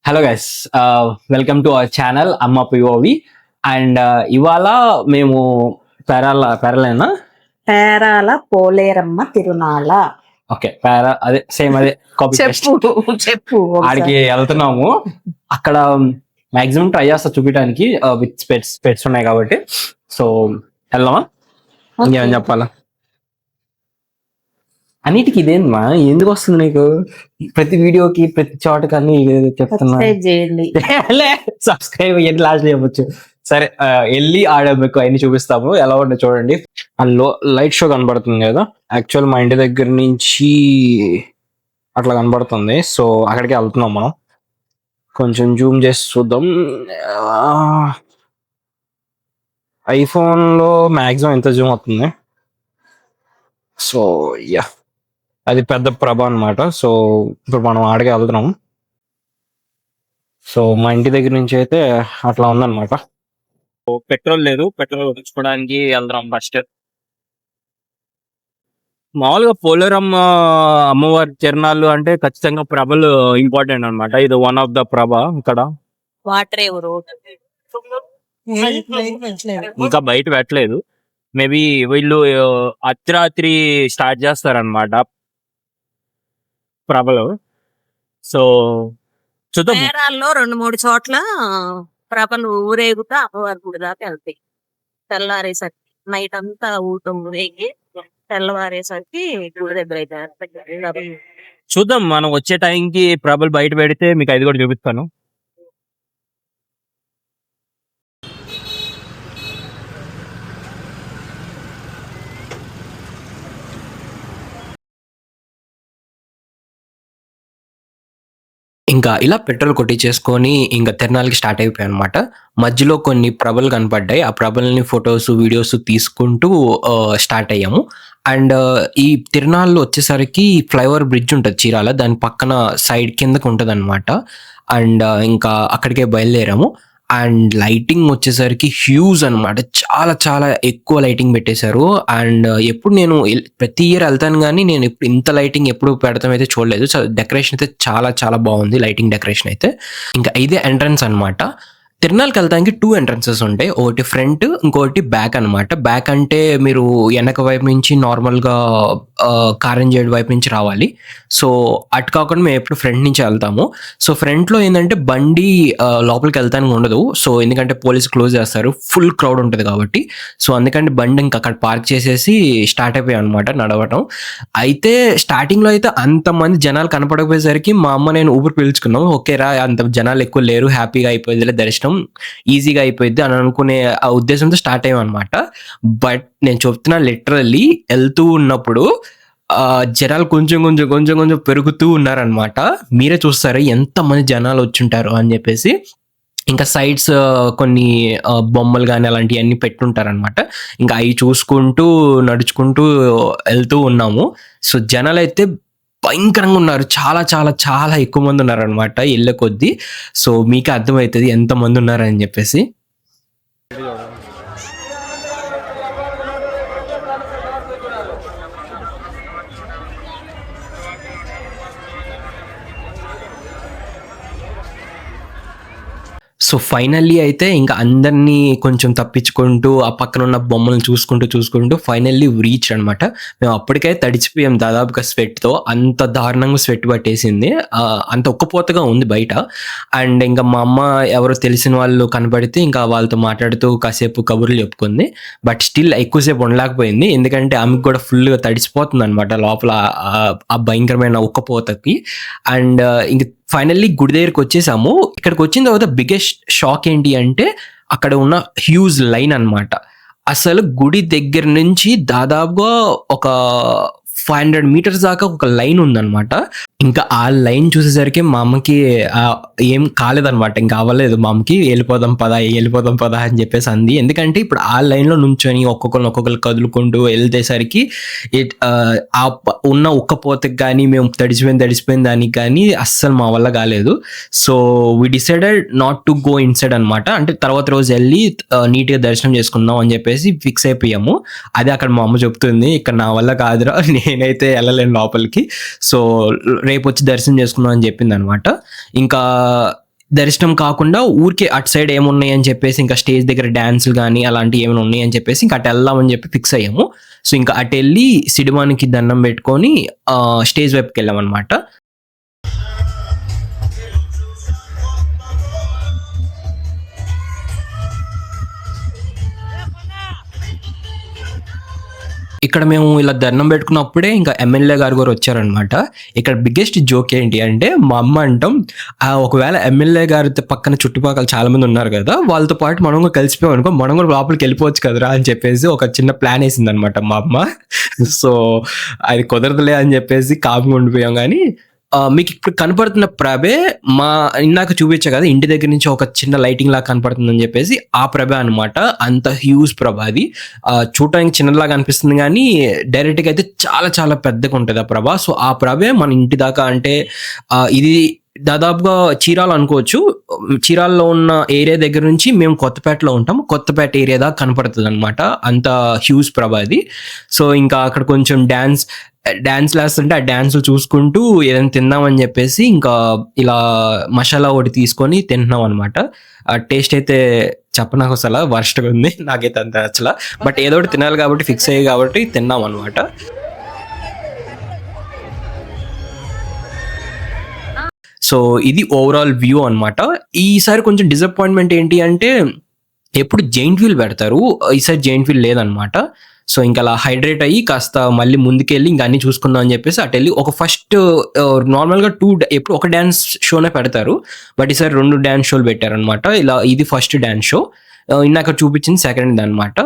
Hello guys, welcome to our channel అమ్మ POV. And ఇవాళ మేము పేరాలేనా పేరాల పోలేరమ్మ తిరునాళ. ఓకే, అదే సేమ్ అదే కాపీ చెప్పు ఆడికి వెళ్తున్నాము. అక్కడ మాక్సిమం ట్రై చేస్తా చూపించడానికి విత్ స్పెట్స్ ఉన్నాయి కాబట్టి. సో వెళ్దామా? ఇంకేమని చెప్పాలా? అన్నిటికి ఇదేందమ్మా, ఎందుకు వస్తుంది నీకు ప్రతి వీడియోకి ప్రతి చోటకి అన్ని చెప్తున్నా? సబ్స్క్రైబ్ అయ్యండి, లాస్ట్ చెప్పొచ్చు. సరే, వెళ్ళి ఆడ మీకు అన్ని చూపిస్తాము, ఎలా ఉంటే చూడండి. అందులో లైట్ షో కనబడుతుంది కదా, యాక్చువల్ మా ఇంటి దగ్గర నుంచి అట్లా కనబడుతుంది. సో అక్కడికి వెళ్తున్నాం మనం. కొంచెం జూమ్ చేసి చూద్దాం. ఐఫోన్లో మ్యాక్సిమం ఎంత జూమ్ అవుతుంది. సో యా, అది పెద్ద ప్రభ అనమాట. సో ఇప్పుడు మనం ఆడికి వెళ్తున్నాం. సో మా ఇంటి దగ్గర నుంచి అయితే అట్లా ఉందన్నమాట. పెట్రోల్ లేదు, పెట్రోల్ కొట్టించుకోవడానికి వెళ్తున్నాం ఫస్ట్. మామూలుగా పోలేరమ్మ అమ్మవారి తిరణాలు అంటే ఖచ్చితంగా ప్రభలు ఇంపార్టెంట్ అనమాట. ఇది వన్ ఆఫ్ ద ప్రభ. ఇక్కడ వాటర్ ఇంకా బయట పెట్టలేదు. మేబీ వీళ్ళు అర్ధరాత్రి స్టార్ట్ చేస్తారనమాట ప్రభలు. సో చూద్దాం. పేరాల్లో 2-3 చోట్ల ప్రభలు ఊరేగుతా అమ్మవారి గుడి దాకా వెళ్తాయి. తెల్లారేసరికి నైట్ అంతా ఊరేగి తెల్లవారేసరికి గుడి దగ్గర అయితే చూద్దాం. మనం వచ్చే టైంకి ప్రభలు బయట పెడితే మీకు అది కూడా చూపిస్తాను. ఇంకా ఇలా పెట్రోల్ కొట్టించేసుకొని ఇంకా తిరణాలకి స్టార్ట్ అయిపోయాయి అనమాట. మధ్యలో కొన్ని ప్రభలు కనపడ్డాయి. ఆ ప్రభల్ని ఫొటోస్ వీడియోస్ తీసుకుంటూ స్టార్ట్ అయ్యాము. అండ్ ఈ తిరణాల్లో వచ్చేసరికి ఫ్లైఓవర్ బ్రిడ్జ్ ఉంటుంది చీరాల, దాని పక్కన సైడ్ కిందకు ఉంటుంది అనమాట. అండ్ ఇంకా అక్కడికే బయలుదేరాము. అండ్ లైటింగ్ వచ్చేసరికి హ్యూజ్ అనమాట, చాలా చాలా ఎక్కువ లైటింగ్ పెట్టేశారు. అండ్ ఎప్పుడు నేను ప్రతి ఇయర్ వెళ్తాను కానీ నేను ఇప్పుడు ఇంత లైటింగ్ ఎప్పుడు పెడతాం అయితే చూడలేదు. డెకరేషన్ అయితే చాలా చాలా బాగుంది, లైటింగ్ డెకరేషన్ అయితే. ఇంకా ఇదే ఎంట్రన్స్ అనమాట. తిరణాలకి వెళ్తానికి 2 ఎంట్రన్సెస్ ఉంటాయి, ఒకటి ఫ్రంట్, ఇంకోటి బ్యాక్ అనమాట. బ్యాక్ అంటే మీరు వెనక వైపు నుంచి నార్మల్గా కారంజేడు వైపు నుంచి రావాలి. సో అటు కాకుండా మేము ఎప్పుడు ఫ్రంట్ నుంచి వెళ్తాము. సో ఫ్రంట్లో ఏంటంటే బండి లోపలికి వెళ్తానికి ఉండదు. సో ఎందుకంటే పోలీసు క్లోజ్ చేస్తారు, ఫుల్ క్రౌడ్ ఉంటుంది కాబట్టి. సో అందుకంటే బండి ఇంకా అక్కడ పార్క్ చేసేసి స్టార్ట్ అయిపోయాం అనమాట నడవటం. అయితే స్టార్టింగ్లో అయితే అంతమంది జనాలు కనపడకపోయేసరికి మా అమ్మ నేను ఊపిరి పీల్చుకున్నాం. ఓకే రా, అంత జనాలు ఎక్కువ లేరు, హ్యాపీగా అయిపోయిందిలే దర్శనం, ఈజీగా అయిపోయింది అని అనుకునే ఆ ఉద్దేశంతో స్టార్ట్ అయ్యాం అనమాట. బట్ నేను చెప్తున్నా, లిటరల్లీ వెళ్తూ ఉన్నప్పుడు జనాలు కొంచెం కొంచెం కొంచెం కొంచెం పెరుగుతూ ఉన్నారనమాట. మీరే చూస్తారు ఎంతమంది జనాలు వచ్చుంటారు అని చెప్పేసి. ఇంకా సైడ్స్ కొన్ని బొమ్మలు కానీ అలాంటివన్నీ పెట్టుంటారనమాట. ఇంకా అవి చూసుకుంటూ నడుచుకుంటూ వెళ్తూ ఉన్నాము. సో జనాలు అయితే భయంకరంగా ఉన్నారు, చాలా చాలా చాలా ఎక్కువ మంది ఉన్నారనమాట వెళ్ళే కొద్దీ. సో మీకు అర్థమవుతుంది ఎంతమంది ఉన్నారని చెప్పేసి. సో ఫైనల్లీ అయితే ఇంకా అందరినీ కొంచెం తప్పించుకుంటూ ఆ పక్కన ఉన్న బొమ్మలను చూసుకుంటూ ఫైనల్లీ రీచ్ అనమాట. మేము అప్పటికైతే తడిచిపోయాం దాదాపుగా స్వెట్తో, అంత దారుణంగా స్వెట్ పట్టేసింది, అంత ఒక్కపోతగా ఉంది బయట. అండ్ ఇంకా మా అమ్మ ఎవరో తెలిసిన వాళ్ళు కనబడితే ఇంకా వాళ్ళతో మాట్లాడుతూ కాసేపు కబుర్లు చెప్పుకుంది. బట్ స్టిల్ ఎక్కువసేపు ఉండలేకపోయింది, ఎందుకంటే ఆమెకు కూడా ఫుల్గా తడిచిపోతుంది అనమాట లోపల ఆ భయంకరమైన ఒక్కపోతకి. అండ్ ఇంక ఫైనల్లీ గుడి దగ్గరికి వచ్చేసాము. ఇక్కడికి వచ్చిన తర్వాత బిగ్గెస్ట్ షాక్ ఏంటి అంటే అక్కడ ఉన్న హ్యూజ్ లైన్ అనమాట. అసలు గుడి దగ్గర నుంచి దాదాపుగా ఒక 500 మీటర్స్ దాకా ఒక లైన్ ఉందన్నమాట. ఇంకా ఆ లైన్ చూసేసరికి మా అమ్మకి ఏం కాలేదనమాట, ఇంకా అవ్వలేదు. మా అమ్మకి వెళ్ళిపోదాం పదా అని చెప్పేసి అంది. ఎందుకంటే ఇప్పుడు ఆ లైన్లో నుంచొని ఒక్కొక్కరు కదులుకుంటూ వెళ్తేసరికి ఆ ఉన్న ఒక్కపోతకి కానీ మేము తడిసిపోయిన దానికి కానీ అస్సలు మా వల్ల కాలేదు. So we decided not to go inside అనమాట. అంటే తర్వాత రోజు వెళ్ళి నీట్గా దర్శనం చేసుకుందాం అని చెప్పేసి ఫిక్స్ అయిపోయాము. అదే అక్కడ మా అమ్మ చెప్తుంది, ఇక్కడ నా వల్ల కాదురా, నేనైతే వెళ్ళలేను లోపలికి, సో రేపు వచ్చి దర్శనం చేసుకుందాం అని చెప్పింది అనమాట. ఇంకా దర్శనం కాకుండా ఊరికే అటు సైడ్ ఏమున్నాయి అని చెప్పేసి ఇంకా స్టేజ్ దగ్గర డాన్సులు గానీ అలాంటివి ఏమైనా ఉన్నాయి అని చెప్పేసి ఇంకా అటు వెళ్దామని చెప్పి ఫిక్స్ అయ్యాము. సో ఇంకా అటు వెళ్ళి సిడిమానికి దండం పెట్టుకొని స్టేజ్ వైపుకి వెళ్ళామన్నమాట. ఇక్కడ మేము ఇలా దండం పెట్టుకున్నప్పుడే ఇంకా ఎమ్మెల్యే గారు కూడా వచ్చారనమాట. ఇక్కడ బిగ్గెస్ట్ జోక్ ఏంటి అంటే మా అమ్మ అంటాం, ఒకవేళ ఎమ్మెల్యే గారి పక్కన చుట్టుపక్కల చాలా మంది ఉన్నారు కదా, వాళ్ళతో పాటు మనం కూడా కలిసిపోయాం అనుకో, మనం కూడా లోపలికి వెళ్ళిపోవచ్చు కదరా అని చెప్పేసి ఒక చిన్న ప్లాన్ వేసింది అనమాట మా అమ్మ. సో అది కుదరదులే అని చెప్పేసి కామ్గా ఉండిపోయాం. కానీ మీకు ఇప్పుడు కనపడుతున్న ప్రభే ఇందాక చూపించా కదా ఇంటి దగ్గర నుంచి ఒక చిన్న లైటింగ్ లాగా కనపడుతుందని చెప్పేసి, ఆ ప్రభ అనమాట. అంత హ్యూజ్ ప్రభ అది. చూడటానికి చిన్నలాగా అనిపిస్తుంది కానీ డైరెక్ట్గా అయితే చాలా చాలా పెద్దగా ఉంటుంది ఆ ప్రభ. సో ఆ ప్రభే మన ఇంటి దాకా, అంటే ఇది దాదాపుగా చీరాల అనుకోవచ్చు. చీరాల్లో ఉన్న ఏరియా దగ్గర నుంచి మేము కొత్తపేటలో ఉంటాం, కొత్తపేట ఏరియా దాకా కనపడుతుంది అనమాట. అంత హ్యూజ్ ప్రభ అది. సో ఇంకా అక్కడ కొంచెం డాన్స్ వేస్తుంటే ఆ డాన్సులు చూసుకుంటూ ఏదైనా తిందామని చెప్పేసి ఇంకా ఇలా మసాలా ఒకటి తీసుకొని తింటున్నాం అనమాట. ఆ టేస్ట్ అయితే చెప్పనాకు అసలు వర్స్ట్గా ఉంది, నాకైతే అంత అసలు. బట్ ఏదో ఒకటి తినాలి కాబట్టి ఫిక్స్ అయ్యి కాబట్టి తిన్నాం అనమాట. సో ఇది ఓవరాల్ వ్యూ అనమాట. ఈసారి కొంచెం డిసప్పాయింట్మెంట్ ఏంటి అంటే ఎప్పుడు జైంట్ వీల్ పెడతారు, ఈసారి జైంట్ వీల్ లేదనమాట. సో ఇంకా అలా హైడ్రేట్ అయ్యి కాస్త మళ్ళీ ముందుకెళ్ళి ఇంకా అన్ని చూసుకుందాం అని చెప్పేసి అటు వెళ్ళి ఒక ఫస్ట్ నార్మల్గా ఎప్పుడు ఒక డ్యాన్స్ షోనే పెడతారు, బట్ ఈసారి 2 డ్యాన్స్ షోలు పెట్టారనమాట. ఇలా ఇది ఫస్ట్ డ్యాన్స్ షో, ఇందాక చూపించింది సెకండ్ అనమాట.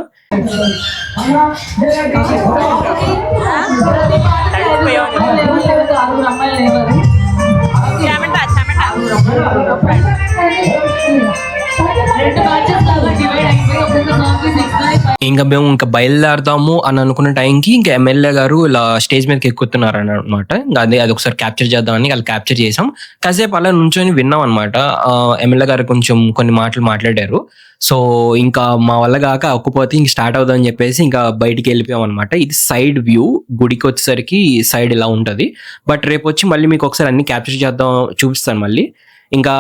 ఇంకా మేము ఇంకా బయలుదేరదాము అని అనుకున్న టైంకి ఇంకా ఎమ్మెల్యే గారు ఇలా స్టేజ్ మీదకి ఎక్కుతున్నారు అనమాట. ఇంకా అది ఒకసారి క్యాప్చర్ చేద్దామని వాళ్ళు క్యాప్చర్ చేసాం. కాసేపు అలా నుంచొని విన్నాం అనమాట. ఎమ్మెల్యే గారు కొంచెం కొన్ని మాటలు మాట్లాడారు. సో ఇంకా మా వల్ల కాక ఒక్కపోతే ఇంక స్టార్ట్ అవుదామని చెప్పేసి ఇంకా బయటికి వెళ్ళిపోయాం అనమాట. ఇది సైడ్ వ్యూ, గుడికి వచ్చేసరికి సైడ్ ఇలా ఉంటుంది. బట్ రేపు వచ్చి మళ్ళీ మీకు ఒకసారి అన్ని క్యాప్చర్ చేద్దాం, చూపిస్తాను మళ్ళీ. ఇంకా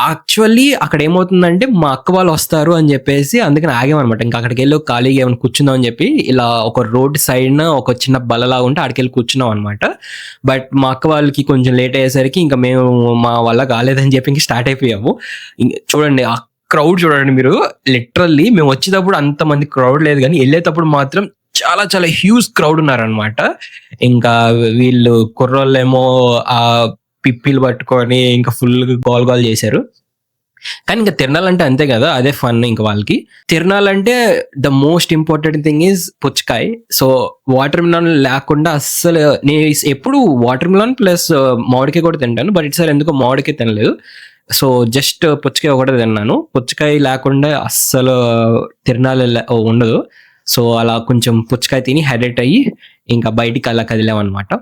యాక్చువల్లీ అక్కడ ఏమవుతుందంటే మా అక్క వాళ్ళు వస్తారు అని చెప్పేసి అందుకని ఆగామన్నమాట. ఇంకా అక్కడికి వెళ్ళి ఖాళీగా ఏమైనా కూర్చుందాం అని చెప్పి ఇలా ఒక రోడ్ సైడ్ ఒక చిన్న బల్లలాగా ఉంటే అక్కడికి వెళ్ళి కూర్చున్నాం అనమాట. బట్ మా అక్క వాళ్ళకి కొంచెం లేట్ అయ్యేసరికి ఇంకా మేము మా వల్ల కాలేదని చెప్పి ఇంక స్టార్ట్ అయిపోయాము. చూడండి ఆ క్రౌడ్ చూడండి మీరు, లిటరల్లీ మేము వచ్చేటప్పుడు అంతమంది క్రౌడ్ లేదు కానీ వెళ్ళేటప్పుడు మాత్రం చాలా చాలా హ్యూజ్ క్రౌడ్ ఉన్నారనమాట. ఇంకా వీళ్ళు కుర్రోళ్ళేమో ఆ పిప్పిలు పట్టుకొని ఇంకా ఫుల్ గోల్ చేశారు. కానీ ఇంకా తిరణాలంటే అంతే కదా, అదే ఫన్. ఇంకా వాళ్ళకి తిరణాలంటే the most important thing is పుచ్చకాయ. సో వాటర్ మిలన్ లేకుండా అస్సలు నేను ఎప్పుడు వాటర్ మిలన్ ప్లస్ మామిడికాయ కూడా తింటాను, బట్ ఇట్సారి ఎందుకో మామిడికాయ తినలేదు. సో జస్ట్ పుచ్చకాయ ఒకటే తిన్నాను. పుచ్చకాయ లేకుండా అస్సలు తిరణాలు ఉండదు. సో అలా కొంచెం పుచ్చకాయ తిని హైడ్రేట్ అయ్యి ఇంకా బయటికి అలా కదిలామన్నమాట.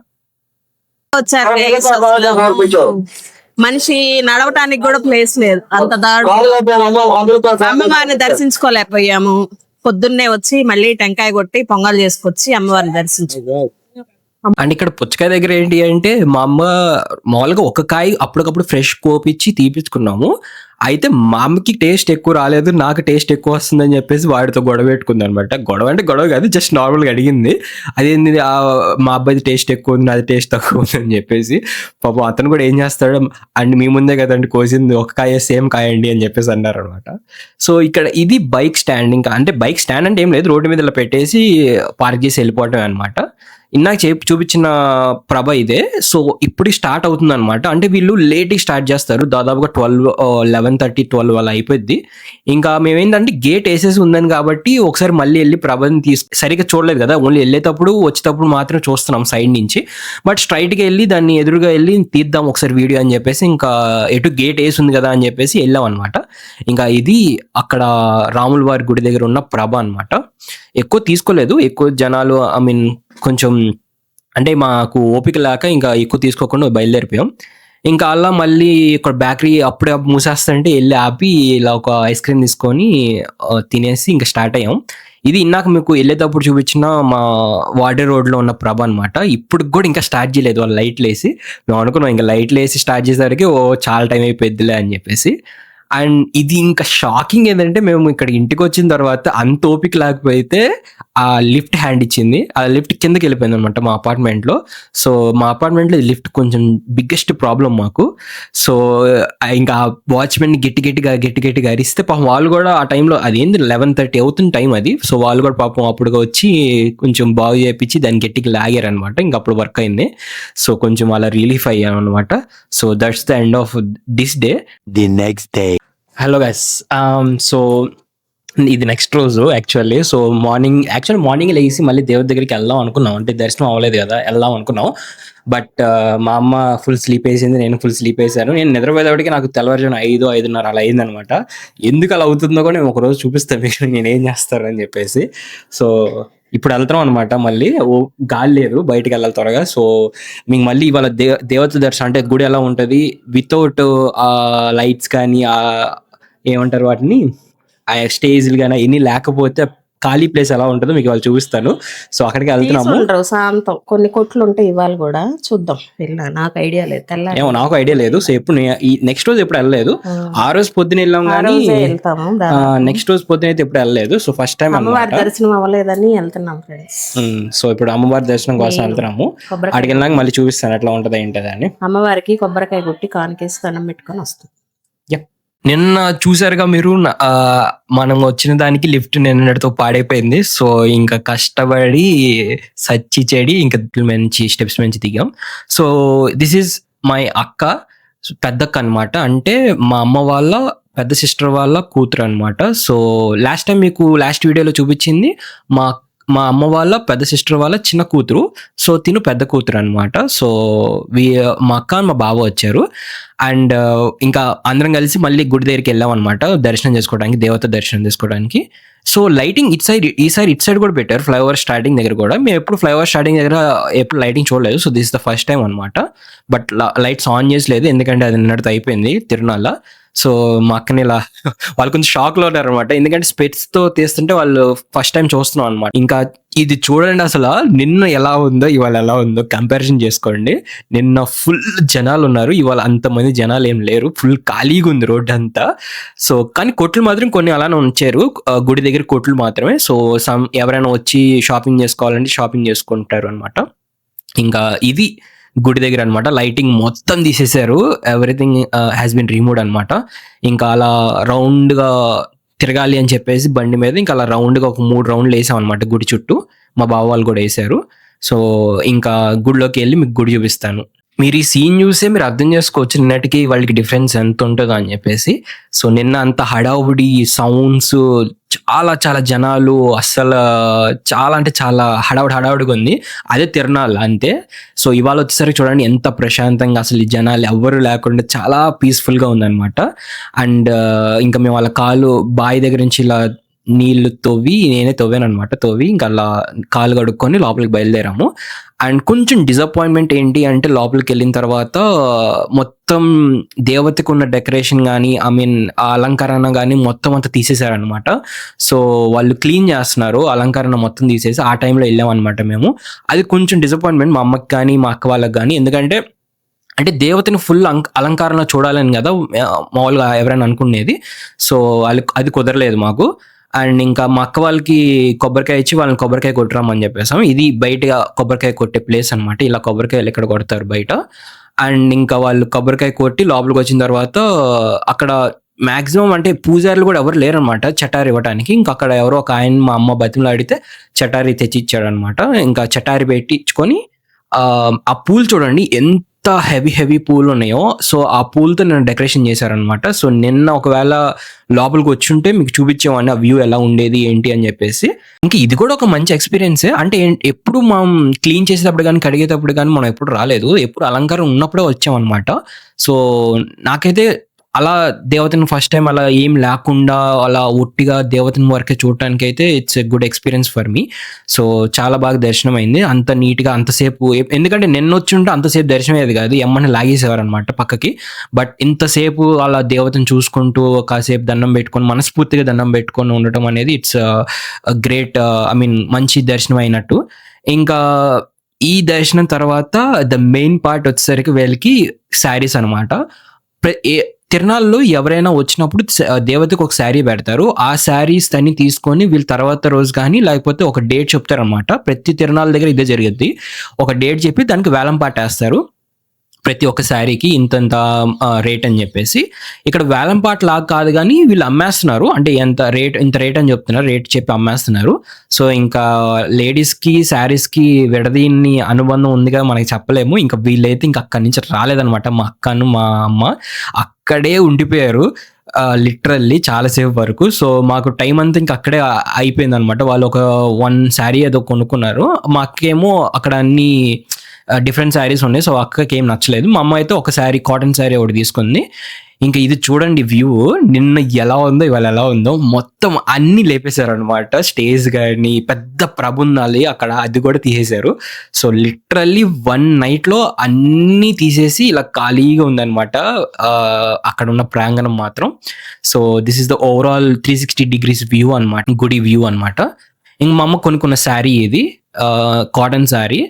వచ్చారు మనిషి నడవటానికి కూడా ప్లేస్ లేదు, అంత అమ్మవారిని దర్శించుకోలేకపోయాము. పొద్దున్నే వచ్చి మళ్ళీ టెంకాయ కొట్టి పొంగల్ చేసుకొచ్చి అమ్మవారిని దర్శించు. అండ్ ఇక్కడ పుచ్చకాయ దగ్గర ఏంటి అంటే మా అమ్మ మామూలుగా ఒక కాయ అప్పటికప్పుడు ఫ్రెష్ కోపిచ్చి తీపించుకున్నాము. అయితే మా అమ్మకి టేస్ట్ ఎక్కువ రాలేదు, నాకు టేస్ట్ ఎక్కువ వస్తుందని చెప్పేసి వాడితో గొడవ పెట్టుకుంది అనమాట. గొడవ అంటే గొడవ కాదు, జస్ట్ నార్మల్గా అడిగింది. అదేంది మా అబ్బాయి టేస్ట్ ఎక్కువ ఉంది, నాది టేస్ట్ తక్కువ ఉంది అని చెప్పేసి. పాపం అతను కూడా ఏం చేస్తాడు, అండ్ మీ ముందే కదండి కోసింది, ఒక కాయ సేమ్ కాయ అండి అని చెప్పేసి అన్నారు అనమాట. సో ఇక్కడ ఇది బైక్ స్టాండ్. ఇంకా అంటే బైక్ స్టాండ్ అంటే ఏం లేదు, రోడ్డు మీద ఇలా పెట్టేసి పార్క్ చేసి వెళ్ళిపోవటం అనమాట. ఇందాక చూపించిన ప్రభ ఇదే. సో ఇప్పుడు స్టార్ట్ అవుతుంది అనమాట. అంటే వీళ్ళు లేట్గా స్టార్ట్ చేస్తారు, దాదాపుగా 11:30-12 అలా అయిపోద్ది. ఇంకా మేమేంటంటే గేట్ వేసేసి ఉందని కాబట్టి ఒకసారి మళ్ళీ వెళ్ళి ప్రభని సరిగ్గా చూడలేదు కదా, ఓన్లీ వెళ్ళేటప్పుడు వచ్చేటప్పుడు మాత్రం చూస్తున్నాం సైడ్ నుంచి. బట్ స్ట్రైట్గా వెళ్ళి దాన్ని ఎదురుగా వెళ్ళి తీద్దాం ఒకసారి వీడియో అని చెప్పేసి ఇంకా ఎటు గేట్ వేసి ఉంది కదా అని చెప్పేసి వెళ్ళాం అనమాట. ఇంకా ఇది అక్కడ రాముల వారి గుడి దగ్గర ఉన్న ప్రభ అనమాట. ఎక్కువ తీసుకోలేదు, ఎక్కువ జనాలు కొంచెం అంటే మాకు ఓపిక లేక ఇంకా ఎక్కువ తీసుకోకుండా బయలుదేరిపోయాం. ఇంకా అలా మళ్ళీ ఇక్కడ బేకరీ అప్పుడే మూసేస్తుంటే వెళ్ళి ఆపి ఇలా ఒక ఐస్ క్రీమ్ తీసుకొని తినేసి ఇంకా స్టార్ట్ అయ్యాం. ఇది ఇందాక మీకు వెళ్ళేటప్పుడు చూపించిన మా వాడే రోడ్లో ఉన్న ప్రభ అనమాట. ఇప్పుడు కూడా ఇంకా స్టార్ట్ చేయలేదు వాళ్ళు లైట్లు వేసి. మేము అనుకున్నాం ఇంకా లైట్లు వేసి స్టార్ట్ చేసేసరికి చాలా టైం అయిపోద్దిలే అని చెప్పేసి. అండ్ ఇది ఇంకా షాకింగ్ ఏంటంటే మేము ఇక్కడ ఇంటికి వచ్చిన తర్వాత అంత ఓపిక లేకపోతే ఆ లిఫ్ట్ హ్యాండ్ ఇచ్చింది. ఆ లిఫ్ట్ కిందకి వెళ్ళిపోయింది అనమాట మా అపార్ట్మెంట్లో. సో మా అపార్ట్మెంట్లో లిఫ్ట్ కొంచెం బిగ్గెస్ట్ ప్రాబ్లం మాకు. సో ఇంకా వాచ్మెన్ గట్టిగా అరిస్తే పాపం వాళ్ళు కూడా ఆ టైంలో అదేంది 11:30 అవుతుంది టైం అది. సో వాళ్ళు కూడా పాపం అప్పుడు వచ్చి కొంచెం బాగు చేయించి దాన్ని గట్టిగా లాగారు అనమాట. ఇంకా అప్పుడు వర్క్ అయింది. సో కొంచెం అలా రిలీఫ్ అయ్యాం అనమాట. So that's the end of this day. The next day. Hello guys, so ఇది నెక్స్ట్ రోజు యాక్చువల్లీ. సో మార్నింగ్ లేచి మళ్ళీ దేవుడి దగ్గరికి వెళ్దాం అనుకున్నాం. అంటే దర్శనం అవ్వలేదు కదా, వెళ్దాం అనుకున్నాం. బట్ మా అమ్మ ఫుల్ స్లీప్ వేసింది, నేను ఫుల్ స్లీప్ వేసాను. నేను నిద్రపోయేటప్పటికి నాకు తెల్లవారుజామున 5:30 అలా అయిందనమాట. ఎందుకు అలా అవుతుందో కూడా నేను ఒకరోజు చూపిస్తాను మీకు నేనేం చేస్తాను అని చెప్పేసి. సో ఇప్పుడు వెళ్తాం అనమాట. మళ్ళీ గాలి లేదు, బయటకు వెళ్ళాలి త్వరగా. సో మీకు మళ్ళీ ఇవాళ దేవత దర్శనం అంటే గుడి ఎలా ఉంటుంది వితౌట్ లైట్స్ కానీ ఏమంటారు వాటిని ఆ స్టేజ్లు కానీ ఎన్ని లేకపోతే ఖాళీ ప్లేస్ ఎలా ఉంటుందో మీకు వాళ్ళు చూపిస్తాను. సో అక్కడికి వెళ్తున్నాము. శాంతం కొన్ని కొట్లు ఉంటాయి ఇవాళ కూడా చూద్దాం. నాకు ఐడియా లేదు, ఏమో నాకు ఐడియా లేదు. సో ఎప్పుడు ఈ నెక్స్ట్ రోజు ఎప్పుడు వెళ్ళలేదు. ఆ రోజు పొద్దున వెళ్ళాం కానీ నెక్స్ట్ రోజు పొద్దున అయితే ఎప్పుడు వెళ్ళలేదు. సో ఫస్ట్ టైం అమ్మవారి దర్శనం అవ్వలేదని వెళ్తున్నాం ఫ్రెండ్స్. సో ఇప్పుడు అమ్మవారి దర్శనం కోసం వెళ్తున్నాము. అక్కడికి వెళ్ళాక మళ్ళీ చూపిస్తాను ఎట్లా ఉంటది ఏంటది అని. అమ్మవారికి కొబ్బరికాయ కొట్టి కానికేసి దండం పెట్టుకొని వస్తాం. నిన్న చూసారుగా మీరు, మనం వచ్చిన దానికి లిఫ్ట్ నిన్నటితో పాడైపోయింది. సో ఇంకా కష్టపడి సచ్చి చెడి ఇంకా మంచి స్టెప్స్ మంచి దిగాం. సో దిస్ ఈజ్ మై అక్క, పెద్దక్క అనమాట. అంటే మా అమ్మ వాళ్ళ పెద్ద సిస్టర్ వాళ్ళ కూతురు అనమాట. సో లాస్ట్ టైం మీకు లాస్ట్ వీడియోలో చూపించింది మా అమ్మ వాళ్ళ పెద్ద సిస్టర్ వాళ్ళ చిన్న కూతురు. సో తిను పెద్ద కూతురు అనమాట. సో మా అక్క మా బావ వచ్చారు. అండ్ ఇంకా అందరం కలిసి మళ్ళీ గుడి దగ్గరికి వెళ్ళాం అనమాట దర్శనం చేసుకోవడానికి, దేవత దర్శనం చేసుకోవడానికి. సో లైటింగ్ ఈసారి ఇట్ సైడ్ కూడా పెట్టారు, ఫ్లైఓవర్ స్టార్టింగ్ దగ్గర కూడా. మేము ఎప్పుడు ఫ్లైఓవర్ స్టార్టింగ్ దగ్గర ఎప్పుడు లైటింగ్ చూడలేదు. So this is the first time అనమాట. బట్ లైట్స్ ఆన్ చేసలేదు ఎందుకంటే అది నిన్నటితో అయిపోయింది తిరునాళ్ళ. సో మా అక్కని ఇలా వాళ్ళు కొంచెం షాక్ లో ఉన్నారు అనమాట. ఎందుకంటే స్పెట్స్ తో తీస్తుంటే వాళ్ళు ఫస్ట్ టైం చూస్తున్నాం అనమాట. ఇంకా ఇది చూడండి అసలు నిన్న ఎలా ఉందో ఇవాళ ఎలా ఉందో కంపారిజన్ చేసుకోండి. నిన్న ఫుల్ జనాలు ఉన్నారు, ఇవాళ అంతమంది జనాలు ఏం లేరు, ఫుల్ ఖాళీగా ఉంది రోడ్డు అంతా. సో కానీ కొట్లు మాత్రం కొన్ని అలానే ఉంచారు, గుడి దగ్గర కొట్లు మాత్రమే. సో ఎవరైనా వచ్చి షాపింగ్ చేసుకోవాలంటే షాపింగ్ చేసుకుంటారు అనమాట. ఇంకా ఇది గుడి దగ్గర అనమాట. లైటింగ్ మొత్తం తీసేశారు, ఎవ్రీథింగ్ హ్యాస్ బిన్ రిమూవ్డ్ అనమాట. ఇంకా అలా రౌండ్ గా తిరగాలి అని చెప్పేసి బండి మీద ఇంకా అలా రౌండ్ గా ఒక 3 రౌండ్లు వేసాం అనమాట గుడి చుట్టూ. మా బావ వాళ్ళు కూడా వేసారు. సో ఇంకా గుడిలోకి వెళ్ళి మీకు గుడి చూపిస్తాను. మీరు ఈ సీన్ చూసే మీరు అర్థం చేసుకోవచ్చు నిన్నటికి వాళ్ళకి డిఫరెన్స్ ఎంత ఉంటుందో అని చెప్పేసి. సో నిన్న అంత హడావుడి సౌండ్స్, చాలా జనాలు, అస్సలు చాలా అంటే చాలా హడావుడిగా ఉంది. అదే తిరునాళ్ళు అంతే. సో ఇవాళ వచ్చేసరికి చూడండి ఎంత ప్రశాంతంగా, అసలు ఈ జనాలు ఎవ్వరు లేకుండా చాలా పీస్ఫుల్గా ఉందన్నమాట. అండ్ ఇంకా మేము వాళ్ళ బావి దగ్గర నుంచి ఇలా నీళ్లు నేనే తవ్వాను అనమాట. ఇంకా అలా కాలు కడుక్కొని లోపలికి బయలుదేరాము. అండ్ కొంచెం డిసప్పాయింట్మెంట్ ఏంటి అంటే లోపలికి వెళ్ళిన తర్వాత మొత్తం దేవతకు ఉన్న డెకరేషన్ కానీ ఆ అలంకరణ కానీ మొత్తం అంతా తీసేశారనమాట. సో వాళ్ళు క్లీన్ చేస్తున్నారు, అలంకరణ మొత్తం తీసేసి ఆ టైంలో వెళ్ళామన్నమాట మేము. అది కొంచెం డిసప్పాయింట్మెంట్ మా అమ్మకి కానీ మా అక్క వాళ్ళకి కానీ. ఎందుకంటే దేవతని ఫుల్ అలంకరణ చూడాలని కదా మామూలుగా ఎవరైనా అనుకునేది. సో అది కుదరలేదు మాకు. అండ్ ఇంకా మా అక్క వాళ్ళకి కొబ్బరికాయ ఇచ్చి వాళ్ళని కొబ్బరికాయ కొట్టరామని చెప్పేసాం. ఇది బయట కొబ్బరికాయ కొట్టే ప్లేస్ అనమాట. ఇలా కొబ్బరికాయలు ఇక్కడ కొడతారు బయట. అండ్ ఇంకా వాళ్ళు కొబ్బరికాయ కొట్టి లోపలికి వచ్చిన తర్వాత అక్కడ మాక్సిమం అంటే పూజారులు కూడా ఎవరు లేరనమాట చటారి ఇవ్వడానికి. ఇంకా అక్కడ ఎవరో ఒక ఆయన మా అమ్మ బతిమలు అడిగితే చటారి తెచ్చి ఇచ్చాడు అనమాట. ఇంకా చటారి పెట్టించుకొని ఆ పూలు చూడండి ఎంత హెవీ పూలు ఉన్నాయో. సో ఆ పూలతో నేను డెకరేషన్ చేశారనమాట. సో నిన్న ఒకవేళ లోపలికి వచ్చుంటే మీకు చూపించేవాడిని ఆ వ్యూ ఎలా ఉండేది ఏంటి అని చెప్పేసి. ఇంకా ఇది కూడా ఒక మంచి ఎక్స్పీరియన్స్. అంటే ఎప్పుడు మనం క్లీన్ చేసేటప్పుడు కానీ కడిగేటప్పుడు కానీ మనం ఎప్పుడు రాలేదు, ఎప్పుడు అలంకారం ఉన్నప్పుడే వచ్చామన్నమాట. సో నాకైతే అలా దేవతని ఫస్ట్ టైం అలా ఏం లేకుండా అలా ఒట్టిగా దేవతని వరకే చూడటానికి అయితే it's a good experience for me. So చాలా బాగా దర్శనం అయింది, అంత నీట్గా అంతసేపు. ఎందుకంటే నిన్న వచ్చి ఉంటే అంతసేపు దర్శనం అయ్యేది కాదు, ఎమ్మని లాగేసేవారు అనమాట పక్కకి. బట్ ఇంతసేపు అలా దేవతను చూసుకుంటూ కాసేపు దండం పెట్టుకొని మనస్ఫూర్తిగా దండం పెట్టుకొని ఉండటం అనేది ఇట్స్ గ్రేట్, ఐ మీన్ మంచి దర్శనం అయినట్టు. ఇంకా ఈ దర్శనం తర్వాత ద మెయిన్ పార్ట్ వచ్చేసరికి వీళ్ళకి శారీస్ అనమాట. తిరునాళ్ళలో ఎవరైనా వచ్చినప్పుడు దేవతకు ఒక శారీ పెడతారు, ఆ శారీస్ అన్ని తీసుకొని వీళ్ళు తర్వాత రోజు కానీ లేకపోతే ఒక డేట్ చెప్తారనమాట. ప్రతి తిరునాళ్ళ దగ్గర ఇదే జరిగింది, ఒక డేట్ చెప్పి దానికి వేలం పాటేస్తారు ప్రతి ఒక్క శారీకి ఇంతంత రేట్ అని చెప్పేసి. ఇక్కడ వేలం పాట లాగా కాదు కానీ వీళ్ళు అమ్మేస్తున్నారు, అంటే ఇంత రేట్ అని చెప్తున్నారు, రేట్ చెప్పి అమ్మేస్తున్నారు. సో ఇంకా లేడీస్కి శారీస్కి విడదీని అనుబంధం ఉందిగా మనకి చెప్పలేము. ఇంకా వీళ్ళైతే ఇంకా అక్కడి నుంచి రాలేదనమాట, మా అక్కను మా అమ్మ అక్కడే ఉండిపోయారు లిటరల్లీ చాలాసేపు వరకు. సో మాకు టైం అంతా ఇంకా అక్కడే అయిపోయింది అనమాట. వాళ్ళు ఒక 1 శారీ ఏదో కొనుక్కున్నారు, మా అక్కేమో అక్కడ అన్ని డిఫరెంట్ శారీస్ ఉన్నాయి, సో అక్కకి ఏం నచ్చలేదు. మా అమ్మ అయితే ఒక శారీ కాటన్ శారీ ఒకటి తీసుకుంది. ఇంకా ఇది చూడండి వ్యూ, నిన్న ఎలా ఉందో ఇవాళ ఎలా ఉందో, మొత్తం అన్ని లేపేశారు అనమాట. స్టేజ్ కానీ పెద్ద ప్రబంధాలు అక్కడ అది కూడా తీసేశారు. సో లిటరల్లీ 1 నైట్లో అన్నీ తీసేసి ఇలా ఖాళీగా ఉందన్నమాట అక్కడ ఉన్న ప్రాంగణం మాత్రం. So this is the overall 360 degrees view అనమాట, గుడి వ్యూ అనమాట. ఇంక మా అమ్మ కొనుక్కున్న శారీ ఇది కాటన్ శారీ,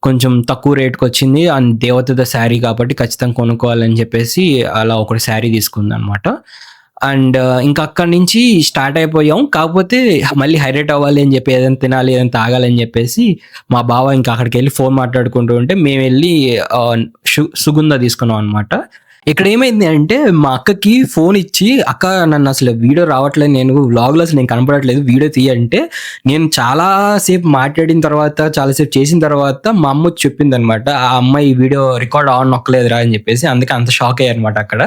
కొంచెం తక్కువ రేట్కి వచ్చింది, అండ్ దేవత శారీ కాబట్టి ఖచ్చితంగా కొనుక్కోవాలని చెప్పేసి అలా ఒక శారీ తీసుకుంది అనమాట. అండ్ ఇంకా అక్కడి నుంచి స్టార్ట్ అయిపోయాం. కాకపోతే మళ్ళీ హైలైట్ అవ్వాలి అని చెప్పి ఏదైనా తినాలి ఏదైనా తాగాలని చెప్పేసి మా బావ ఇంకా అక్కడికి వెళ్ళి ఫోన్ మాట్లాడుకుంటూ ఉంటే మేము వెళ్ళి సుగంధ తీసుకున్నాం అనమాట. ఇక్కడ ఏమైంది అంటే మా అక్కకి ఫోన్ ఇచ్చి, అక్క నన్ను అసలు వీడియో రావట్లేదు, నేను వ్లాగ్లో అసలు నేను కనపడట్లేదు, వీడియో తీయంటే నేను చాలాసేపు మాట్లాడిన తర్వాత చాలాసేపు చేసిన తర్వాత మా అమ్మ చెప్పింది అనమాట, ఆ అమ్మాయి వీడియో రికార్డ్ ఆన్ నొక్కలేదురా అని చెప్పేసి. అందుకే అంత షాక్ అయ్యారు అనమాట అక్కడ.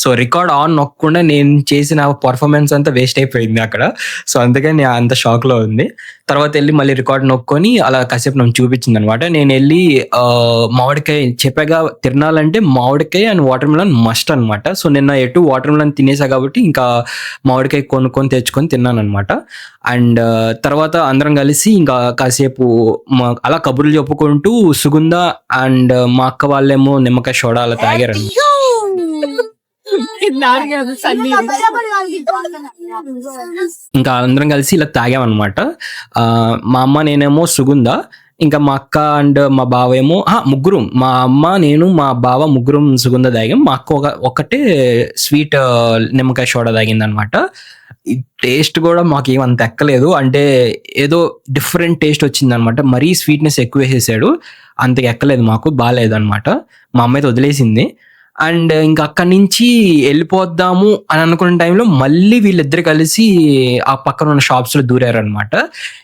సో రికార్డ్ ఆన్ నొక్కకుండా నేను చేసిన పర్ఫార్మెన్స్ అంతా వేస్ట్ అయిపోయింది అక్కడ. సో అందుకని నేను అంత షాక్లో ఉంది. తర్వాత వెళ్ళి మళ్ళీ రికార్డ్ నొక్కొని అలా కాసేపు నన్ను చూపించింది అనమాట. నేను వెళ్ళి మామిడికాయ చెప్పాగా, తిరణాలంటే మామిడికాయ అండ్ వాటర్ మిలన్ మస్ట్ అనమాట. సో నిన్న ఎటు వాటర్ మిలన్ తినేసా కాబట్టి ఇంకా మామిడికాయ కొనుక్కొని తెచ్చుకొని తిన్నాను అనమాట. అండ్ తర్వాత అందరం కలిసి ఇంకా కాసేపు అలా కబుర్లు చెప్పుకుంటూ సుగంధ అండ్ మా అక్క వాళ్ళేమో నిమ్మకాయ సోడా అలా తాగారనమాట. ఇంకా అందరం కలిసి ఇలా తాగామన్నమాట. మా అమ్మ నేనేమో సుగంధ, ఇంకా మా అక్క అండ్ మా బావ ఏమో ముగ్గురం, మా అమ్మ నేను మా బావ ముగ్గురం సుగంధ తాగాం. మా అక్క ఒకటే స్వీట్ నిమ్మకాయ సోడా తాగింది అనమాట. టేస్ట్ కూడా మాకు ఏమంత ఎక్కలేదు, అంటే ఏదో డిఫరెంట్ టేస్ట్ వచ్చింది అనమాట. మరీ స్వీట్నెస్ ఎక్కువ వేసేసాడు, అంత ఎక్కలేదు మాకు, బాగాలేదు అనమాట. మా అమ్మ అయితే వదిలేసింది. అండ్ ఇంకా అక్కడి నుంచి వెళ్ళిపోద్దాము అని అనుకున్న టైంలో మళ్ళీ వీళ్ళిద్దరు కలిసి ఆ పక్కన ఉన్న షాప్స్లో దూరారనమాట.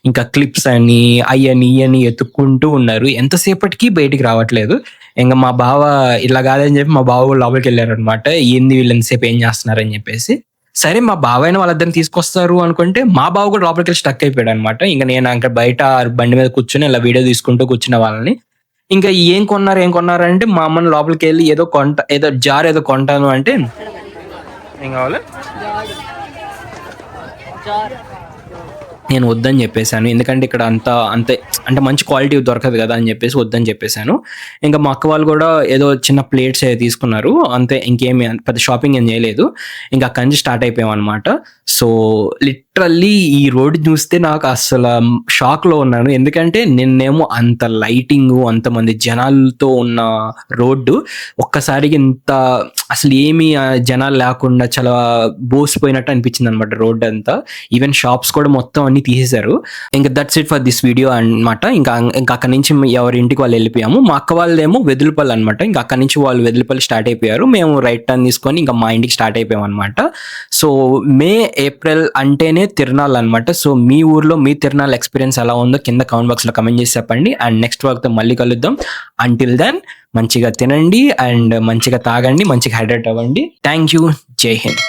ఇంకా క్లిప్స్ అని అయ్యని ఇయని ఎత్తుక్కుంటూ ఉన్నారు, ఎంతసేపటికి బయటికి రావట్లేదు. ఇంకా మా బావ ఇలా కాదని చెప్పి మా బావ లోపలికి వెళ్ళారనమాట, ఏంది వీళ్ళు ఎంతసేపు ఏం చేస్తున్నారని చెప్పేసి. సరే మా బావ అయినా వాళ్ళిద్దరిని తీసుకొస్తారు అనుకుంటే మా బావ కూడా లోపలికి వెళ్ళి స్టక్ అయిపోయాడు అనమాట. ఇంకా నేను అక్కడ బయట బండి మీద కూర్చొని ఇలా వీడియో తీసుకుంటూ కూర్చున్న వాళ్ళని. ఇంకా ఏం కొన్నారు అంటే మా అమ్మని లోపలికి వెళ్ళి ఏదో జార్ ఏదో కొంటాను అంటే ఏం కావాలి నేను వద్దని చెప్పేశాను, ఎందుకంటే ఇక్కడ అంతే అంటే మంచి క్వాలిటీ దొరకదు కదా అని చెప్పేసి వద్దని చెప్పేశాను. ఇంకా మా అక్క వాళ్ళు కూడా ఏదో చిన్న ప్లేట్స్ తీసుకున్నారు అంతే, ఇంకేమి పెద్ద షాపింగ్ ఏం చేయలేదు. ఇంకా అక్కడి నుంచి స్టార్ట్ అయిపోయాం అనమాట. సో లిటరల్లీ ఈ రోడ్ చూస్తే నాకు అసలు షాక్లో ఉన్నాను, ఎందుకంటే నిన్నేమో అంత లైటింగ్ అంతమంది జనాలతో ఉన్న రోడ్డు ఒక్కసారిగా ఇంత అసలు ఏమి జనాలు లేకుండా చాలా బోసిపోయినట్టు అనిపించింది అనమాట రోడ్ అంతా. ఈవెన్ షాప్స్ కూడా మొత్తం అన్ని తీసేశారు. ఇంకా that's it for this video అనమాట. ఇంకా అక్కడి నుంచి ఎవరి ఇంటికి వాళ్ళు వెళ్ళిపోయాము. మా అక్క వాళ్ళేమో వెదులుపల్లి అనమాట. ఇంకా అక్కడి నుంచి వాళ్ళు వెదులుపల్లి స్టార్ట్ అయిపోయారు, మేము రైట్ టర్న్ తీసుకొని ఇంకా మా ఇంటికి స్టార్ట్ అయిపోయాం అనమాట. సో మే ఏప్రిల్ అంటేనే తిరునాళ్ళు అనమాట. సో మీ ఊర్లో మీ తిరునాళ్ళ ఎక్స్పీరియన్స్ ఎలా ఉందో కింద కామెంట్ బాక్స్ లో కమెంట్ చేసి చెప్పండి. అండ్ నెక్స్ట్ వర్క్ తో మళ్ళీ కలుద్దాం. అంటిల్ దెన్ మంచిగా తినండి అండ్ మంచిగా తాగండి, మంచిగా హైడ్రేట్ అవ్వండి. Thank you. జై హింద్.